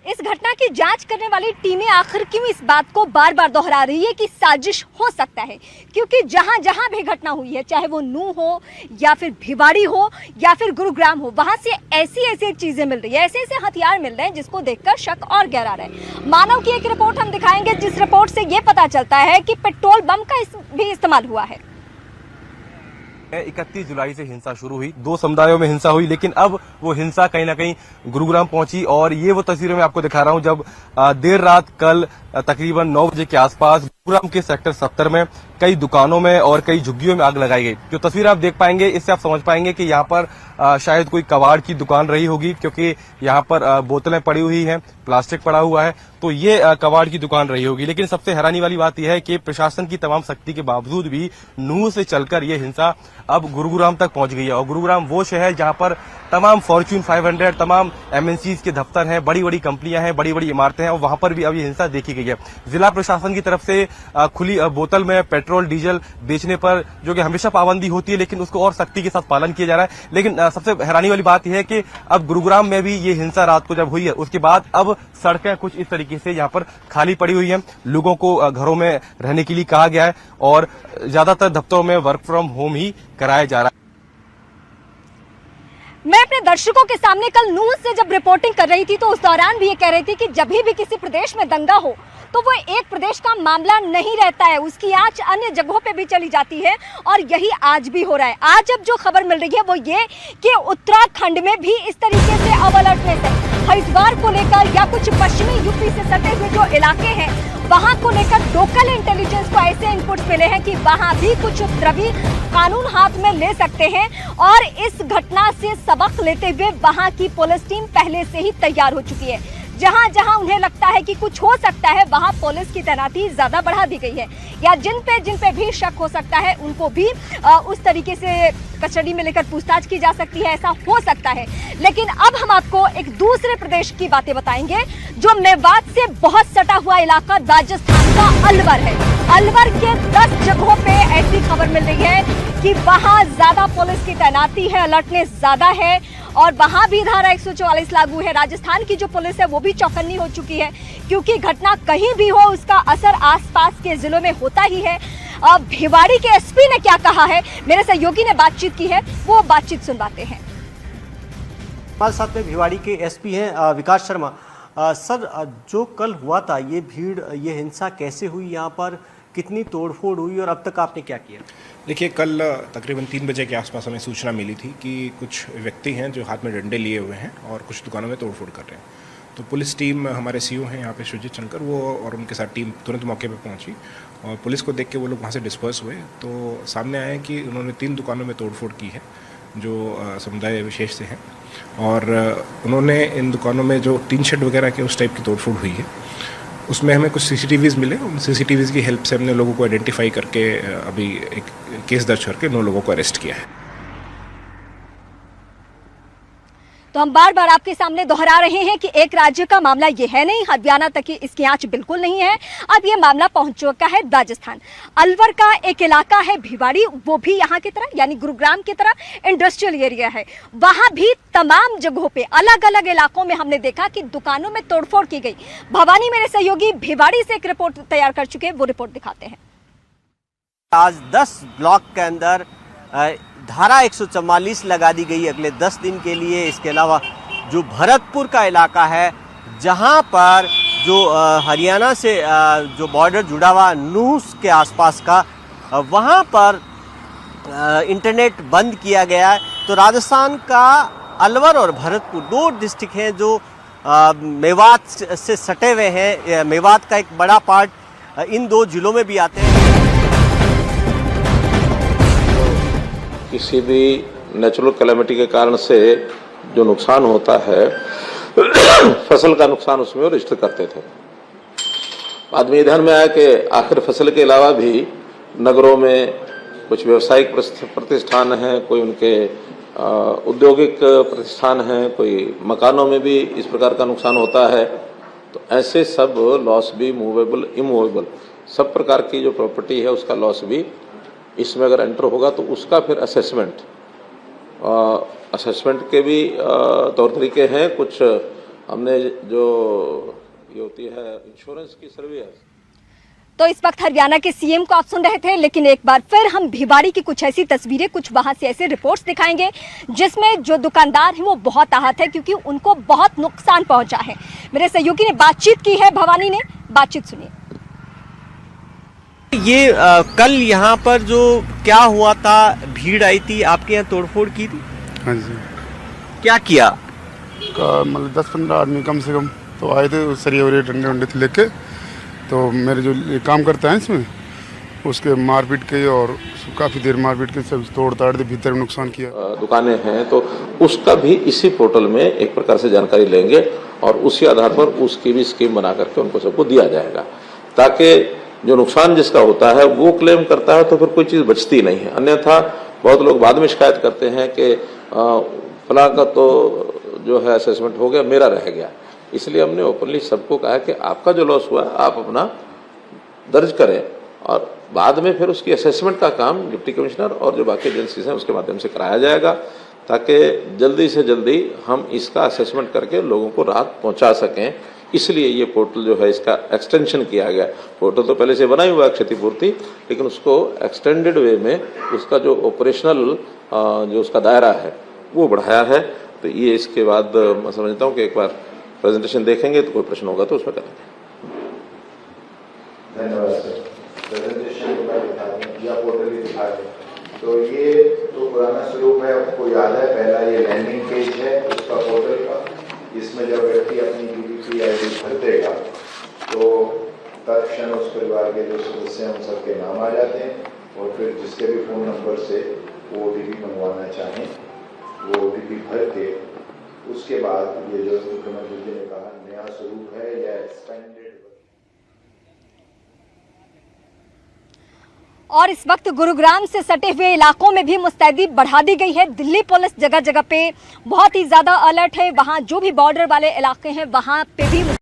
इस घटना की जांच करने वाली टीमें आखिर क्यों इस बात को बार बार दोहरा रही है कि साजिश हो सकता है, क्योंकि जहां जहां भी घटना हुई है, चाहे वो नूह हो या फिर भिवाड़ी हो या फिर गुरुग्राम हो, वहां से ऐसी चीजें मिल रही है, ऐसे हथियार मिल रहे हैं जिसको देखकर शक और गहरा रहा है। मानव की एक रिपोर्ट हम दिखाएंगे, जिस रिपोर्ट से ये पता चलता है कि पेट्रोल बम का भी इस्तेमाल हुआ है। 31 जुलाई से हिंसा शुरू हुई, दो समुदायों में हिंसा हुई, लेकिन अब वो हिंसा कहीं ना कहीं गुरुग्राम पहुंची। और ये वो तस्वीरें मैं आपको दिखा रहा हूं जब देर रात कल तकरीबन 9 बजे के आसपास गुरुग्राम के सेक्टर 70 में कई दुकानों में और कई झुग्गियों में आग लगाई गई। जो तस्वीर आप देख पाएंगे, इससे आप समझ पाएंगे कि यहाँ पर शायद कोई कबाड़ की दुकान रही होगी, क्योंकि यहाँ पर बोतलें पड़ी हुई हैं, प्लास्टिक पड़ा हुआ है, तो ये कबाड़ की दुकान रही होगी। लेकिन सबसे हैरानी वाली बात यह है कि प्रशासन की तमाम सख्ती के बावजूद भी नूह से चलकर ये हिंसा अब गुरुग्राम तक पहुंच गई है। और गुरुग्राम वो शहर जहां पर तमाम फॉर्च्यून 500, तमाम एमएनसीज के दफ्तर हैं, बड़ी बड़ी कंपनियां हैं, बड़ी बड़ी इमारतें हैं, और वहां पर भी अब ये हिंसा देखी गई है। जिला प्रशासन की तरफ से खुली बोतल में पेट्रोल डीजल बेचने पर जो कि हमेशा पाबंदी होती है, लेकिन उसको और सख्ती के साथ पालन किया जा रहा है। लेकिन सबसे हैरानी वाली बात यह है कि अब गुरुग्राम में भी ये हिंसा रात को जब हुई है, उसके बाद अब सड़कें कुछ इस तरीके से यहाँ पर खाली पड़ी हुई हैं। लोगों को घरों में रहने के लिए कहा गया है और ज्यादातर दफ्तरों में वर्क फ्रॉम होम ही कराया जा रहा है। मैं अपने दर्शकों के सामने कल नूह से जब रिपोर्टिंग कर रही थी, तो उस दौरान भी ये कह रही थी कि जब भी किसी प्रदेश में दंगा हो तो वो एक प्रदेश का मामला नहीं रहता है, उसकी आंच अन्य जगहों पे भी चली जाती है, और यही आज भी हो रहा है। आज अब जो खबर मिल रही है वो ये कि उत्तराखंड में भी इस तरीके से अब अलर्टनेस है। हरिद्वार को लेकर या कुछ पश्चिमी यूपी से सटे हुए जो इलाके हैं, वहां को लेकर लोकल इंटेलिजेंस को ऐसे इनपुट्स मिले हैं कि वहां भी कुछ उपद्रवी कानून हाथ में ले सकते हैं, और इस घटना से सबक लेते हुए वहां की पुलिस टीम पहले से ही तैयार हो चुकी है। जहां जहां उन्हें लगता है कि कुछ हो सकता है, वहां पुलिस की तैनाती ज्यादा बढ़ा दी गई है, या जिन पे भी शक हो सकता है उनको भी उस तरीके से कस्टडी में लेकर पूछताछ की जा सकती है, ऐसा हो सकता है। लेकिन अब हम आपको एक दूसरे प्रदेश की बातें बताएंगे, जो मेवात से बहुत सटा हुआ इलाका राजस्थान का अलवर है। अलवर के 10 जगहों पे ऐसी खबर मिल रही है कि वहां ज्यादा पुलिस की तैनाती है, अलर्टनेस ज्यादा है, और वहां भी धारा 144 लागू है। राजस्थान की जो पुलिस है वो भी चौकन्नी हो चुकी है, क्योंकि घटना कहीं भी हो उसका असर आसपास के जिलों में होता ही है। अब भिवाड़ी के एसपी ने क्या कहा है, मेरे सहयोगी ने बातचीत की है, वो बातचीत सुनवाते हैं। हमारे साथ में भिवाड़ी के एसपी हैं विकास शर्मा। सर, जो कल हुआ था, ये भीड़, ये हिंसा कैसे हुई, यहाँ पर कितनी तोड़फोड़ हुई और अब तक आपने क्या किया? देखिए, कल तकरीबन 3 बजे के आसपास हमें सूचना मिली थी कि कुछ व्यक्ति हैं जो हाथ में डंडे लिए हुए हैं और कुछ दुकानों में तोड़फोड़ कर रहे हैं। तो पुलिस टीम, हमारे सीओ हैं यहाँ पे सुजीत शंकर, वो और उनके साथ टीम तुरंत मौके पे पहुंची, और पुलिस को देख के वो लोग वहाँ से डिस्पर्स हुए। तो सामने आया कि उन्होंने 3 दुकानों में तोड़फोड़ की है जो समुदाय विशेष से हैं, और उन्होंने इन दुकानों में जो टीन शेड वगैरह के उस टाइप की तोड़फोड़ हुई है, उसमें हमें कुछ सीसीटीवीज़ मिले। उन सीसीटीवीज़ की हेल्प से हमने लोगों को आइडेंटिफाई करके अभी एक केस दर्ज करके 9 लोगों को अरेस्ट किया है। तो हम बार बार आपके सामने दोहरा रहे हैं कि एक राज्य का मामला ये है नहीं, हरियाणा तक की इसकी आंच बिल्कुल नहीं है। अब ये मामला पहुंच चुका है राजस्थान। अलवर का एक इलाका है भिवाड़ी, वो भी यहाँ की तरह यानी गुरुग्राम की तरह इंडस्ट्रियल एरिया है। वहां भी तमाम जगहों पे अलग अलग इलाकों में हमने देखा कि दुकानों में तोड़फोड़ की गई। भवानी, मेरे सहयोगी भिवाड़ी से एक रिपोर्ट तैयार कर चुके हैं, वो रिपोर्ट दिखाते हैं। आज 10 ब्लॉक के अंदर धारा 144 लगा दी गई अगले 10 दिन के लिए। इसके अलावा जो भरतपुर का इलाका है, जहां पर जो हरियाणा से जो बॉर्डर जुड़ा हुआ नूह के आसपास का, वहां पर इंटरनेट बंद किया गया है। तो राजस्थान का अलवर और भरतपुर 2 डिस्ट्रिक्ट हैं जो मेवात से सटे हुए हैं। मेवात का एक बड़ा पार्ट इन 2 जिलों में भी आते हैं। किसी भी नेचुरल कैलेमिटी के कारण से जो नुकसान होता है फसल का नुकसान उसमें वो रजिस्टर करते थे। बाद में ध्यान में आया कि आखिर फसल के अलावा भी नगरों में कुछ व्यावसायिक प्रतिष्ठान हैं, कोई उनके औद्योगिक प्रतिष्ठान हैं, कोई मकानों में भी इस प्रकार का नुकसान होता है। तो ऐसे सब लॉस भी, मूवेबल इमूवेबल सब प्रकार की जो प्रॉपर्टी है उसका लॉस भी इसमें अगर एंटर होगा तो उसका फिर असेसमेंट के भी तौर तरीके हैं। कुछ हमने जो ये होती है इंश्योरेंस की सर्विस। तो इस वक्त हरियाणा के सीएम को आप सुन रहे थे, लेकिन एक बार फिर हम भिवाड़ी की कुछ ऐसी तस्वीरें, कुछ वहां से ऐसे रिपोर्ट्स दिखाएंगे जिसमें जो दुकानदार हैं वो बहुत आहत है क्योंकि उनको बहुत नुकसान पहुंचा है। मेरे सहयोगी ने बातचीत की है, भवानी ने, बातचीत सुनिए। ये कल यहाँ पर जो क्या हुआ था, भीड़ आई थी, आपके यहाँ तोड़फोड़ की थी? हाँ जी, क्या किया? मतलब 10-15 आदमी कम से कम तो आए थे, सरिये वरिये डंडे वंडे थे लेके। तो मेरे जो काम करता है इसमें, उसके मारपीट के और काफ़ी देर मारपीट के सब तोड़ ताड़ दे, भीतर में नुकसान किया। दुकानें हैं तो उसका भी इसी पोर्टल में एक प्रकार से जानकारी लेंगे और उसी आधार पर उसकी भी स्कीम बना करके उनको सबको दिया जाएगा, ताकि जो नुकसान जिसका होता है वो क्लेम करता है तो फिर कोई चीज़ बचती नहीं है। अन्यथा बहुत लोग बाद में शिकायत करते हैं कि फलां का तो जो है असेसमेंट हो गया, मेरा रह गया। इसलिए हमने ओपनली सबको कहा कि आपका जो लॉस हुआ आप अपना दर्ज करें और बाद में फिर उसकी असेसमेंट का काम डिप्टी कमिश्नर और जो बाकी एजेंसीज हैं उसके माध्यम से कराया जाएगा, ताकि जल्दी से जल्दी हम इसका असेसमेंट करके लोगों को राहत पहुंचा सकें। इसलिए ये पोर्टल जो है इसका एक्सटेंशन किया गया। पोर्टल तो पहले से बना ही हुआ है क्षतिपूर्ति, लेकिन उसको एक्सटेंडेड वे में उसका जो ऑपरेशनल जो उसका दायरा है वो बढ़ाया है। तो ये इसके बाद मैं समझता हूँ कि एक बार प्रेजेंटेशन देखेंगे तो कोई प्रश्न होगा तो उसमें करेंगे। धन्यवाद सर। प्रेजेंटेशन के बाद दिखा दें या पोर्टल भी दिखा दें। तो ये तो पुराना स्वरूप है, आपको याद है, पहला ये लैंडिंग पेज है उसका पोर्टल का। इसमें जब व्यक्ति अपनी DBP ID भर देगा तो तत्क्षण उस परिवार के जो सदस्य हैं उन सबके नाम आ जाते हैं और फिर जिसके भी फ़ोन नंबर से वो OTP मंगवाना चाहें वो OTP भर के उसके बाद ये जो मुख्यमंत्री जी ने कहा नया स्वरूप है या एक्सपेंडेड। और इस वक्त गुरुग्राम से सटे हुए इलाकों में भी मुस्तैदी बढ़ा दी गई है। दिल्ली पुलिस जगह जगह पे बहुत ही ज्यादा अलर्ट है। वहां जो भी बॉर्डर वाले इलाके हैं वहां पे भी